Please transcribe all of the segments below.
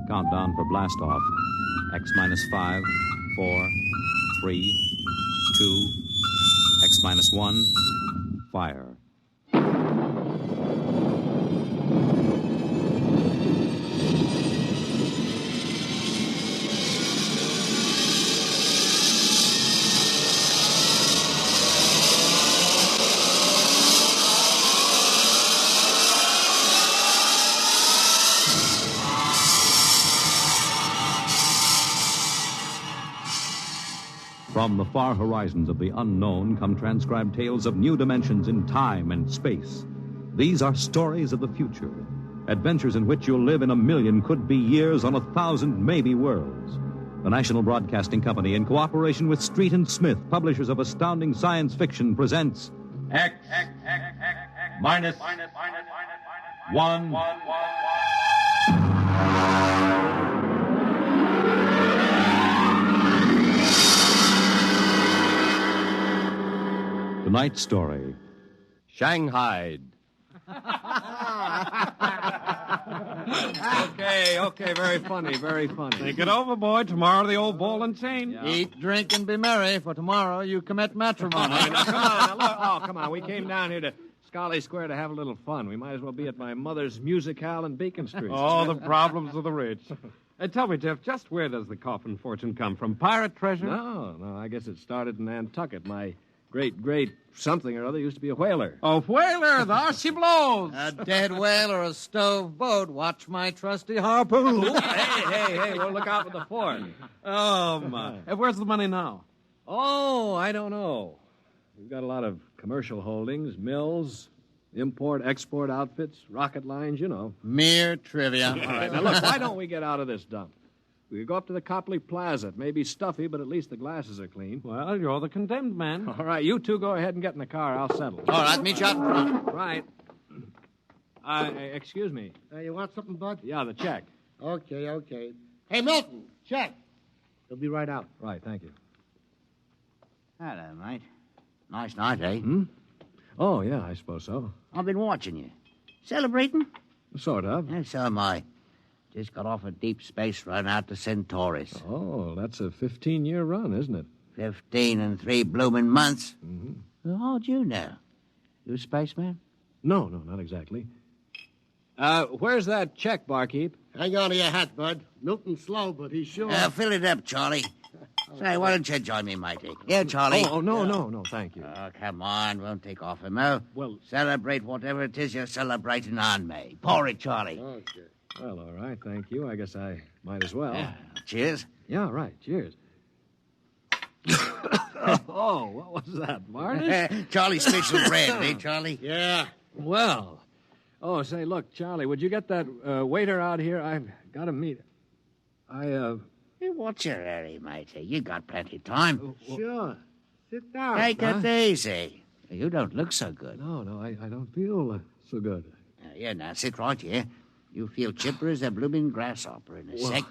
Countdown for blast off. X minus 5, 4, 3, 2, X minus 1, fire. From the far horizons of the unknown come transcribed tales of new dimensions in time and space. These are stories of the future, adventures in which you'll live in 1,000,000 could-be years on 1,000 maybe worlds. The National Broadcasting Company, in cooperation with Street and Smith, publishers of astounding science fiction, presents X minus one. Tonight's story, Shanghaied. Okay, very funny. Think it over, boy. Tomorrow the old ball and chain. Yeah. Eat, drink, and be merry, for tomorrow you commit matrimony. Now, come on. We came down here to Scarlet Square to have a little fun. We might as well be at my mother's musicale in Beacon Street. Oh, the problems of the rich. Tell me, Jeff, just where does the coffin fortune come from? Pirate treasure? No, I guess it started in Nantucket. My great something or other used to be a whaler. A whaler? There she blows. A dead whale or a stove boat. Watch my trusty harpoon. Hey, we'll look out for the fort. Oh, my. Where's the money now? Oh, I don't know. We've got a lot of commercial holdings, mills, import-export outfits, rocket lines, you know. Mere trivia. All right, now look, why don't we get out of this dump? We go up to the Copley Plaza. It may be stuffy, but at least the glasses are clean. Well, you're the condemned man. All right, you two go ahead and get in the car. I'll settle. All right, meet you out in front. Right. Excuse me. You want something, Bud? Yeah, the check. Okay. Hey, Milton, check. He'll be right out. Right, thank you. Hello, mate. Nice night, eh? Oh, yeah, I suppose so. I've been watching you. Celebrating? Sort of. Yeah, so am I. Just got off a deep space run out to Centaurus. Oh, that's a 15-year run, isn't it? 15 and 3 blooming months. Mm-hmm. Well, how'd you know? You a spaceman? No, not exactly. Where's that check, barkeep? Hang on to your hat, Bud. Milton's slow, but he's sure. Fill it up, Charlie. Say, why don't you join me, matey? Yeah, Charlie. Oh, no, thank you. Oh, come on. Won't take off him, no? Well... Celebrate whatever it is you're celebrating on me. Pour it, Charlie. Okay. Well, all right, thank you. I guess I might as well. Yeah. Cheers. Yeah, right, cheers. Oh, what was that, varnish? Charlie's special bread, eh, Charlie? Yeah. Well. Oh, say, look, Charlie, would you get that waiter out here? I've got to meet... Hey, what's your hurry, matey? You got plenty of time. Sure. Sit down. Take it easy. You don't look so good. No, I don't feel so good. Now, sit right here. You feel chipper as a blooming grasshopper in a sec.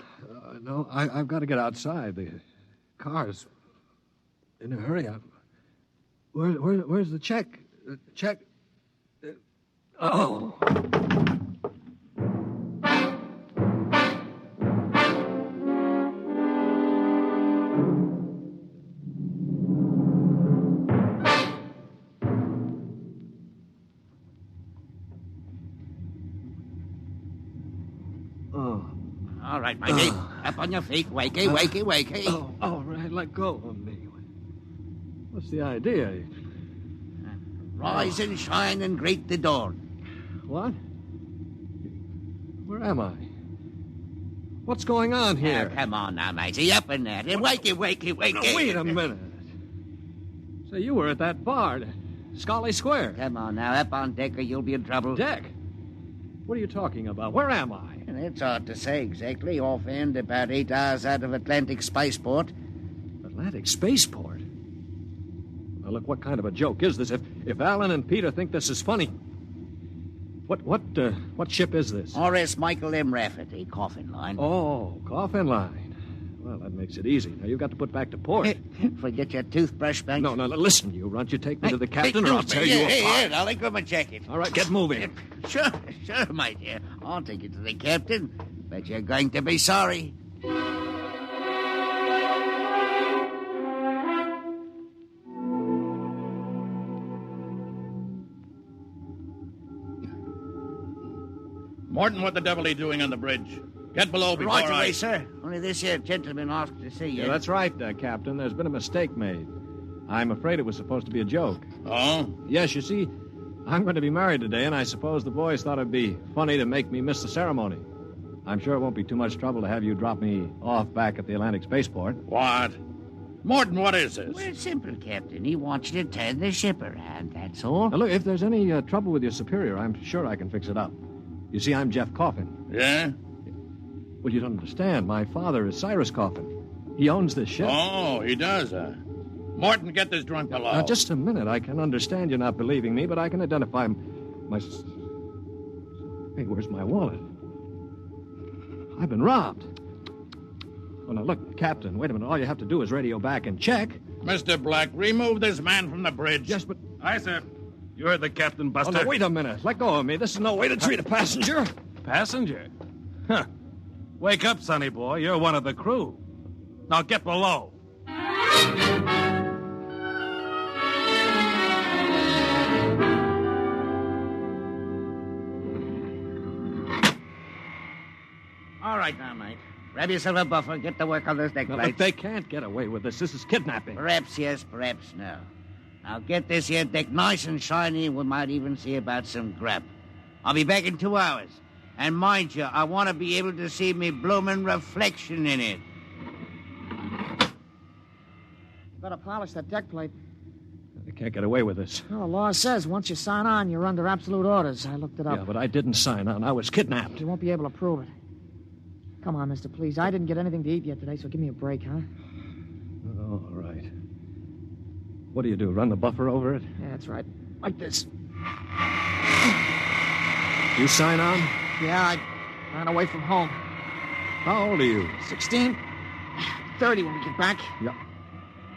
No, I've got to get outside. The car's in a hurry. Where's the check? The check? Oh. All right, matey. Up on your feet. Wakey. Oh, all right, let go of me. What's the idea? Rise and shine and greet the dawn. What? Where am I? What's going on here? Come on now, matey. Up in there. Wakey. No, wait a minute. Say, you were at that bar, Scarlet Square. Come on now. Up on deck or you'll be in trouble. Deck? What are you talking about? Where am I? It's hard to say exactly. Offhand, about 8 hours out of Atlantic Spaceport. Atlantic Spaceport? Now, look, what kind of a joke is this? If Alan and Peter think this is funny... What ship is this? R.S. Michael M. Rafferty, Coffin Line. Oh, Coffin Line. Well, that makes it easy. Now, you've got to put back to port. Forget your toothbrush, Banks. No, listen, you runt. You take me to the captain, or I'll tear you apart. Here, I'll let go of my jacket. All right, get moving. Sure, my dear. I'll take you to the captain. But you're going to be sorry. Morton, what the devil are you doing on the bridge? Get below before Right away, sir. Only this here gentleman asked to see you. Yeah, that's right, Captain. There's been a mistake made. I'm afraid it was supposed to be a joke. Oh? Yes, you see, I'm going to be married today, and I suppose the boys thought it'd be funny to make me miss the ceremony. I'm sure it won't be too much trouble to have you drop me off back at the Atlantic Spaceport. What? Morton, what is this? Well, it's simple, Captain. He wants you to turn the ship around, that's all. Now, look, if there's any trouble with your superior, I'm sure I can fix it up. You see, I'm Jeff Coffin. Yeah? Well, you don't understand. My father is Cyrus Coffin. He owns this ship. Oh, he does, Morton, get this drunk below. Now, just a minute. I can understand you not believing me, but I can identify my... Hey, where's my wallet? I've been robbed. Oh, now, look, Captain, wait a minute. All you have to do is radio back and check. Mr. Black, remove this man from the bridge. Yes, but... Aye, sir. You heard the captain, Oh, Buster. no, wait a minute. Let go of me. This is no way to treat a passenger. Passenger? Huh. Wake up, sonny boy. You're one of the crew. Now get below. All right now, mate. Grab yourself a buffer. Get to work on those deck Now, plates. look, they can't get away with this. This is kidnapping. Perhaps yes, perhaps no. Now get this here deck nice and shiny, and we might even see about some grub. I'll be back in 2 hours. And mind you, I want to be able to see me bloomin' reflection in it. Better polish that deck plate. They can't get away with this. Well, the law says once you sign on, you're under absolute orders. I looked it up. Yeah, but I didn't sign on. I was kidnapped. You won't be able to prove it. Come on, mister, please. I didn't get anything to eat yet today, so give me a break, huh? Oh, all right. What do you do, run the buffer over it? Yeah, that's right. Like this. You sign on? Yeah, I ran away from home. How old are you? 16? 30 when we get back. Yeah.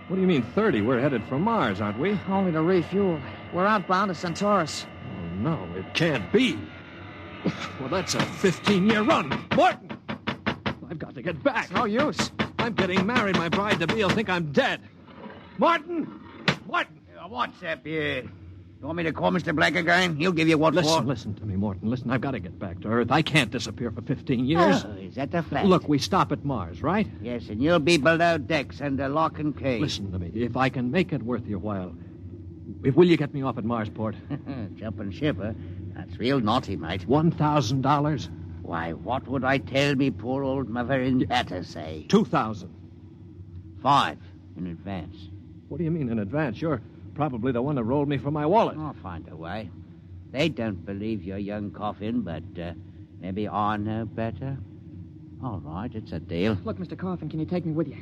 What do you mean 30? We're headed for Mars, aren't we? Only to refuel. We're outbound to Centaurus. Oh, no, it can't be. Well, that's a 15-year run. Morton! I've got to get back. It's no use. I'm getting married. My bride-to-be will think I'm dead. Martin! Martin! What's up here? You want me to call Mr. Black again? He'll give you what for. Listen to me, Morton. Listen, I've got to get back to Earth. I can't disappear for 15 years. Oh, is that the fact? Look, we stop at Mars, right? Yes, and you'll be below decks under lock and key. Listen to me. If I can make it worth your while, will you get me off at Marsport? Jumping ship, huh? That's real naughty, mate. $1,000? Why, what would I tell me poor old mother in better say? $2,000. 5 in advance. What do you mean in advance? You're probably the one that rolled me for my wallet. I'll find a way. They don't believe your young Coffin, but maybe I know better. All right, it's a deal. Look, Mr. Coffin, can you take me with you?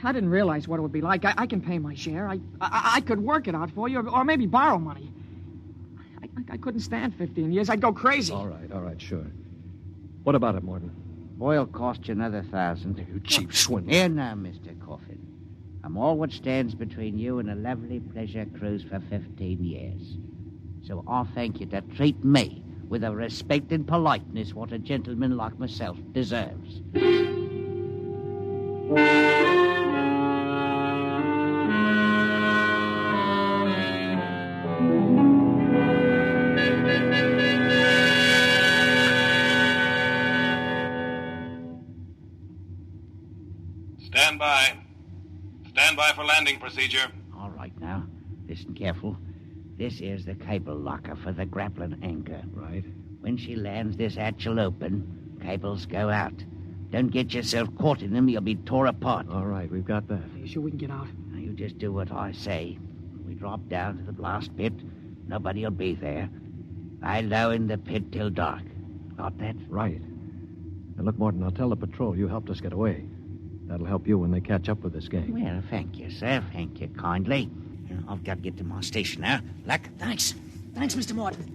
I didn't realize what it would be like. I can pay my share. I could work it out for you, or maybe borrow money. I couldn't stand 15 years. I'd go crazy. All right, sure. What about it, Morton? Boy'll cost you another 1,000. You cheap swindler. Here now, Mr. Coffin. I'm all what stands between you and a lovely pleasure cruise for 15 years. So I'll thank you to treat me with the respect and politeness what a gentleman like myself deserves. Stand by. Stand by for landing procedure. All right now. Listen careful. This is the cable locker for the grappling anchor. Right. When she lands, this hatch will open. Cables go out. Don't get yourself caught in them. You'll be tore apart. All right, we've got that. Are you sure we can get out? Now, you just do what I say. We drop down to the blast pit. Nobody'll be there. Lie low in the pit till dark. Got that? Right. Now, look, Morton, I'll tell the patrol you helped us get away. That'll help you when they catch up with this gang. Well, thank you, sir. Thank you kindly. I've got to get to my station now. Luck. Thanks. Thanks, Mr. Morton.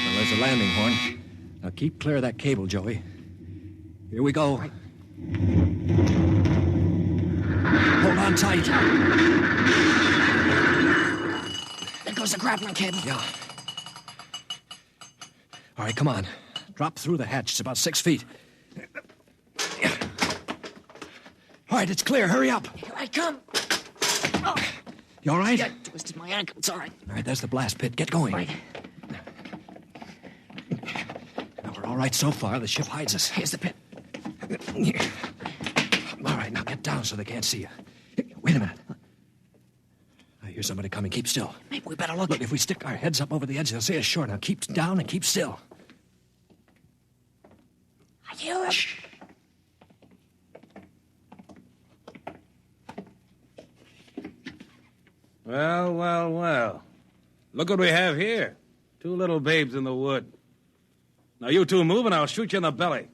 Well, there's a landing horn. Now keep clear of that cable, Joey. Here we go. Right. Hold on tight. There goes the grappling cable. Yeah. All right, come on. Drop through the hatch. It's about 6 feet. All right, it's clear. Hurry up. Here I come. Oh. You all right? Yeah, twisted my ankle. It's all right. All right, there's the blast pit. Get going. Right. Now, we're all right so far. The ship hides us. Here's the pit. All right, now get down so they can't see you. Wait a minute. I hear somebody coming. Keep still. Maybe we better look. Look, if we stick our heads up over the edge, they'll see us sure. Now keep down and keep still. I hear him. Shh. Well, well, well. Look what we have here. 2 little babes in the wood. Now, you two move and I'll shoot you in the belly.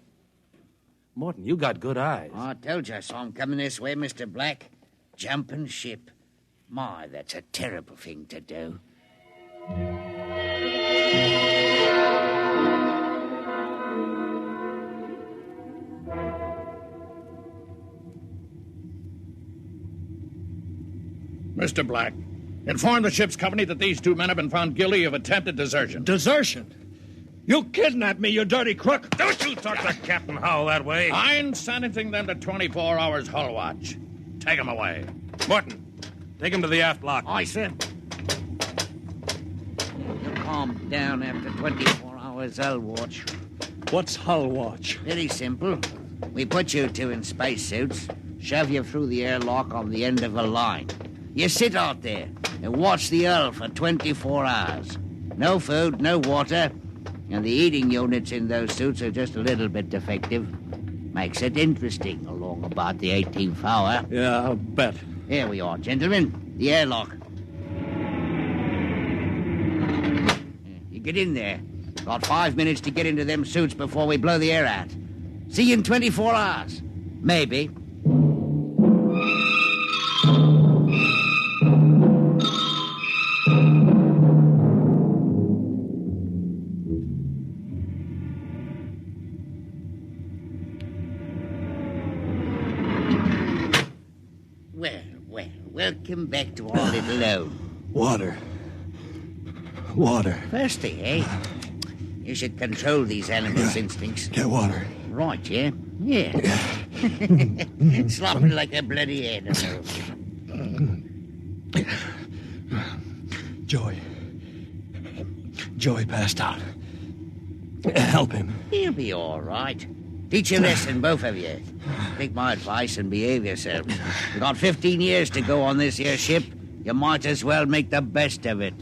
Morton, you got good eyes. Oh, I told you I saw him coming this way, Mr. Black. Jumping ship. My, that's a terrible thing to do. Mr. Black, inform the ship's company that these 2 men have been found guilty of attempted desertion. Desertion? You kidnapped me, you dirty crook. Don't you talk to Captain Howell that way. I'm sentencing them to 24 hours hull watch. Take them away. Morton, take him to the aft lock. I said. You calm down after 24 hours hull watch. What's hull watch? Very simple. We put you 2 in spacesuits, shove you through the airlock on the end of a line. You sit out there and watch the hull for 24 hours. No food, no water, and the eating units in those suits are just a little bit defective. Makes it interesting along about the 18th hour. Yeah, I'll bet. Here we are, gentlemen. The airlock. You get in there. Got 5 minutes to get into them suits before we blow the air out. See you in 24 hours. Maybe. Well, welcome back to our little home. Water. Thirsty, eh? You should control these animals' instincts. Get water. Right, yeah? Yeah. Slopping like a bloody animal. Joey passed out. Help him. He'll be all right. Teach a lesson, both of you. Take my advice and behave yourselves. You've got 15 years to go on this here ship. You might as well make the best of it.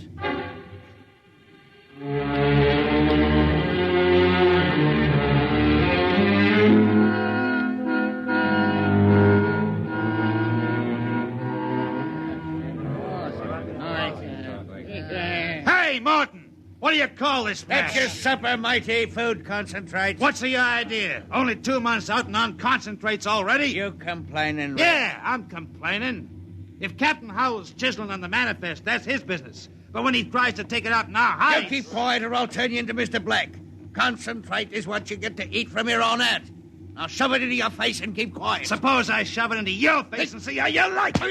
Hey, Martin! What do you call this That's mess? your supper, mighty food concentrate. What's the idea? Only 2 months out and on concentrates already? You complaining? Yeah, I'm complaining. If Captain Howell's chiseling on the manifest, that's his business. But when he tries to take it out in our You hides... keep quiet or I'll turn you into Mr. Black. Concentrate is what you get to eat from here on out. Now shove it into your face and keep quiet. Suppose I shove it into your face and see how you like it.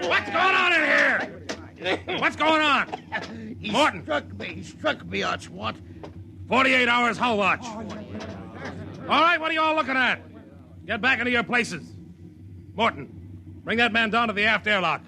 What's going on in here? What's going on? He Morton. struck me, that's what. 48 hours hull watch. All right, what are you all looking at? Get back into your places. Morton, bring that man down to the aft airlock.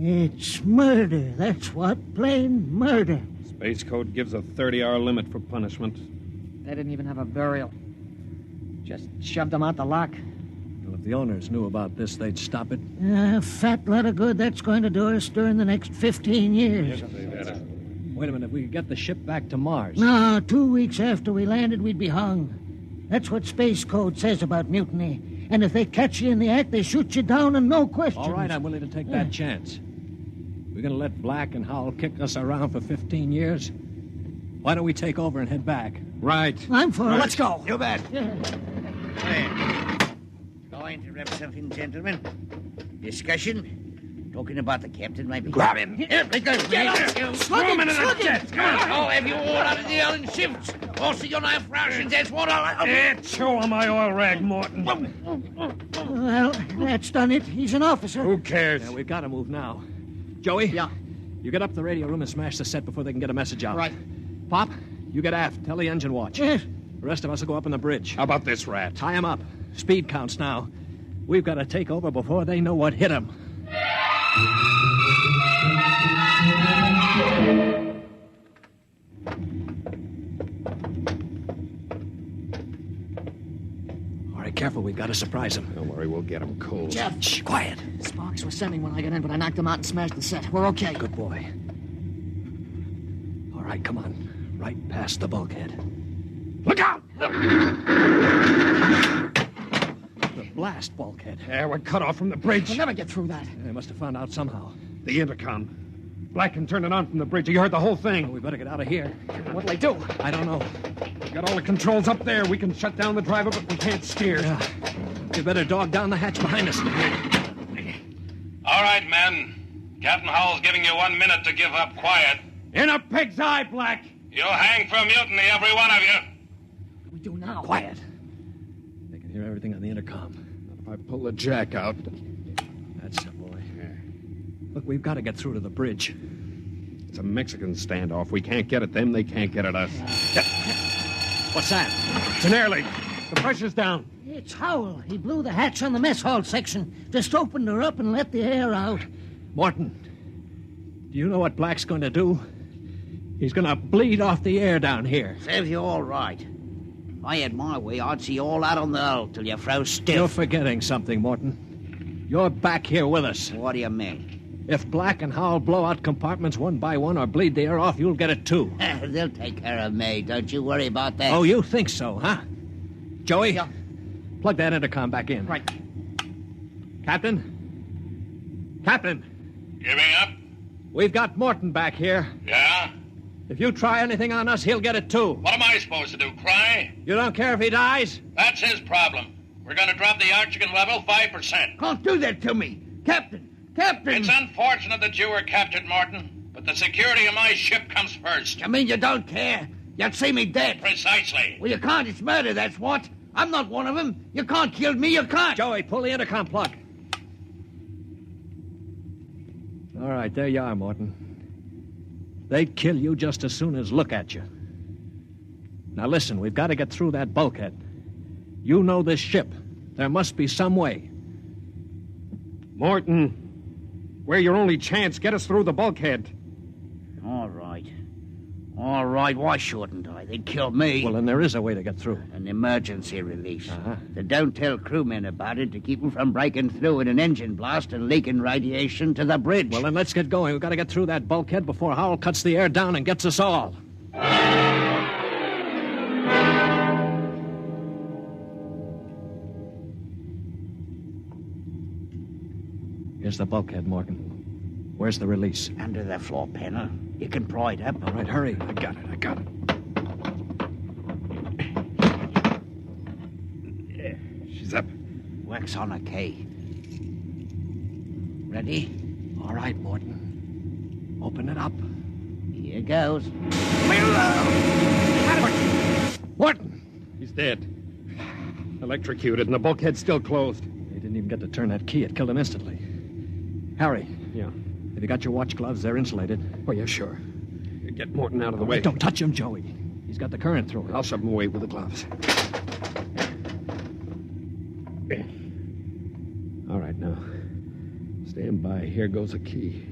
It's murder, that's what. Plain murder. Space Code gives a 30-hour limit for punishment. They didn't even have a burial. Just shoved them out the lock. Well, if the owners knew about this, they'd stop it. A fat lot of good that's going to do us during the next 15 years. Wait a minute, we could get the ship back to Mars. No, 2 weeks after we landed, we'd be hung. That's what Space Code says about mutiny. And if they catch you in the act, they shoot you down and no questions. All right, I'm willing to take that chance. We're going to let Black and Howell kick us around for 15 years? Why don't we take over and head back? Right. I'm for it. Let's go. You bet. Go interrupt something, gentlemen. Discussion? Talking about the captain, maybe? Grab him. Here, Get up! you throw him into the jet. Come on. Oh, have you all out of the Allen shifts? Also, your knife rations, that's what I'll... Show him my oil rag, Morton. Well, that's done it. He's an officer. Who cares? Yeah, we've got to move now. Joey? Yeah. You get up to the radio room and smash the set before they can get a message out. Right. Pop, you get aft. Tell the engine watch. Yes. The rest of us will go up on the bridge. How about this rat? Tie him up. Speed counts now. We've got to take over before they know what hit them. All right, careful. We've got to surprise him. Don't worry, we'll get him cold. Jeff. Shh, quiet. Sparks was sending when I got in, but I knocked him out and smashed the set. We're okay. Good boy. All right, come on. Right past the bulkhead. Look out! The blast bulkhead. Yeah, we're cut off from the bridge. We'll never get through that. They must have found out somehow. The intercom. Black can turn it on from the bridge. You heard the whole thing. We better get out of here. What'll they do? I don't know. We got all the controls up there. We can shut down the driver, but we can't steer. Yeah. You better dog down the hatch behind us. All right, men. Captain Howell's giving you 1 minute to give up quiet. In a pig's eye, Black. You'll hang for mutiny, every one of you. What do we do now? Quiet. They can hear everything on the intercom. If I pull the jack out. That's it, boy. Look, we've got to get through to the bridge. It's a Mexican standoff. We can't get at them. They can't get at us. What's that? It's an air leak. The pressure's down. It's Howell. He blew the hatch on the mess hall section. Just opened her up and let the air out. Morton, do you know what Black's going to do? He's going to bleed off the air down here. Serves you all right. If I had my way, I'd see you all out on the hull till you froze stiff. You're forgetting something, Morton. You're back here with us. What do you mean? If Black and Howell blow out compartments one by one or bleed the air off, you'll get it too. They'll take care of me. Don't you worry about that. Oh, you think so, huh? Joey? Yeah. Plug that intercom back in. Right. Captain? Captain, Giving up? we've got Morton back here. Yeah? If you try anything on us, he'll get it too. What am I supposed to do, cry? You don't care if he dies? That's his problem. We're going to drop the oxygen level 5%. Can't do that to me. Captain! It's unfortunate that you were captured, Morton, but the security of my ship comes first. You mean you don't care? You'd see me dead. Precisely. Well, you can't. It's murder, that's what. I'm not one of them. You can't kill me. You can't. Joey, pull the intercom plug. All right, there you are, Morton. They'd kill you just as soon as look at you. Now listen, we've got to get through that bulkhead. You know this ship. There must be some way. Morton, we're your only chance. Get us through the bulkhead. All right. All right, why shouldn't I? They'd kill me. Well, then there is a way to get through. An emergency release. Uh-huh. They don't tell crewmen about it to keep them from breaking through in an engine blast and leaking radiation to the bridge. Well, then let's get going. We've got to get through that bulkhead before Howell cuts the air down and gets us all. Here's the bulkhead, Morgan. Where's the release? Under the floor panel. You can pry it up. All right, hurry. I got it. Yeah, she's up. Wax on a K. Ready? All right, Morton. Open it up. Here goes. Morton! He's dead. Electrocuted, and the bulkhead's still closed. They didn't even get to turn that key. It killed him instantly. Harry. Yeah. Have you got your watch gloves? They're insulated. Oh, yeah, sure. Get Morton out of the way. Don't touch him, Joey. He's got the current through it. I'll shove him away with the gloves. All right, now. Stand by. Here goes a key.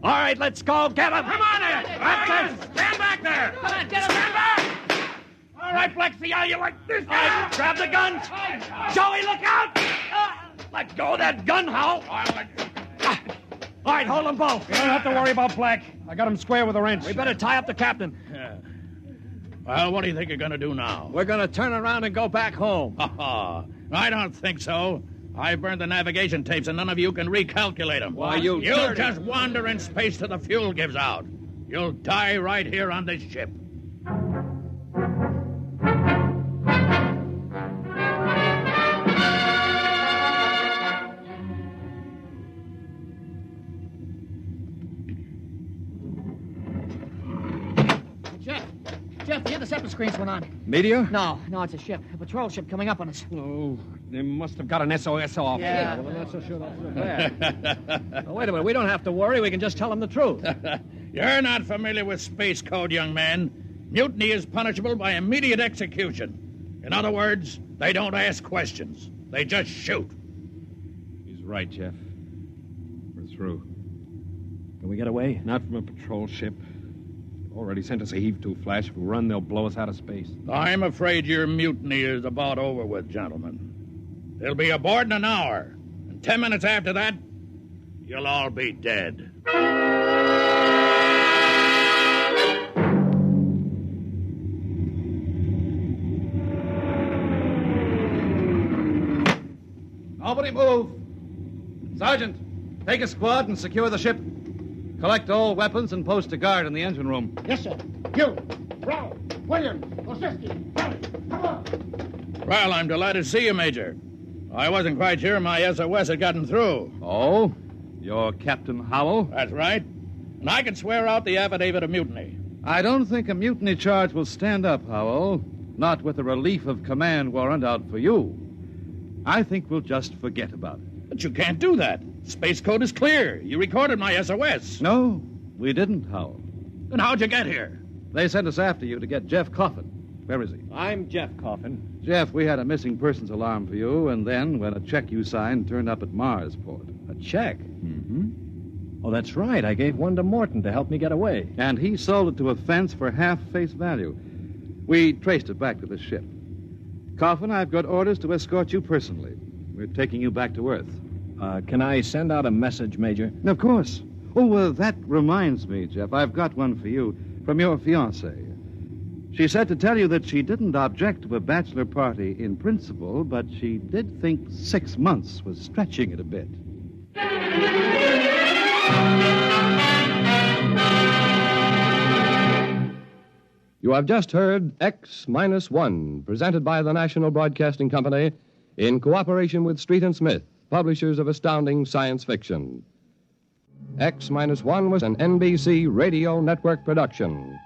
All right, let's go. Get him. Come on in. That's it. Stand back there. Come on, get him. Stand back. All right, Black, see how you like this. All right, grab the guns. Joey, look out. Let go of that gun, Hal. All right, hold them both. You don't have to worry about Black. I got him square with a wrench. We better tie up the captain. Yeah. Well, what do you think you're going to do now? We're going to turn around and go back home. I don't think so. I burned the navigation tapes, and none of you can recalculate them. Why, you You'll dirty- just wander in space till the fuel gives out. You'll die right here on this ship. Jeff, the interceptor screens went on. Meteor? No, it's a ship. A patrol ship coming up on us. Oh, they must have got an SOS off. Yeah. Well, I'm not so sure that's so bad. Wait a minute. We don't have to worry. We can just tell them the truth. You're not familiar with space code, young man. Mutiny is punishable by immediate execution. In other words, they don't ask questions. They just shoot. He's right, Jeff. We're through. Can we get away? Not from a patrol ship. Already sent us a heave-to flash. If we run, they'll blow us out of space. I'm afraid your mutiny is about over with, gentlemen. They'll be aboard in an hour. And 10 minutes after that, you'll all be dead. Nobody move. Sergeant, take a squad and secure the ship. Collect all weapons and post a guard in the engine room. Yes, sir. You, Brown, Williams, Osinski, Harry, come on. Well, I'm delighted to see you, Major. I wasn't quite sure my SOS had gotten through. Oh? You're Captain Howell? That's right. And I can swear out the affidavit of mutiny. I don't think a mutiny charge will stand up, Howell. Not with a relief of command warrant out for you. I think we'll just forget about it. But you can't do that. Space code is clear. You recorded my SOS. No, we didn't, Howell. Then how'd you get here? They sent us after you to get Jeff Coffin. Where is he? I'm Jeff Coffin. Jeff, we had a missing persons alarm for you, and then when a check you signed turned up at Marsport. A check? Mm-hmm. Oh, that's right. I gave one to Morton to help me get away. And he sold it to a fence for half face value. We traced it back to the ship. Coffin, I've got orders to escort you personally. We're taking you back to Earth. Can I send out a message, Major? Of course. Oh, that reminds me, Jeff. I've got one for you from your fiancée. She said to tell you that she didn't object to a bachelor party in principle, but she did think 6 months was stretching it a bit. You have just heard X-1, presented by the National Broadcasting Company in cooperation with Street and Smith, publishers of astounding science fiction. X-1 was an NBC Radio Network production.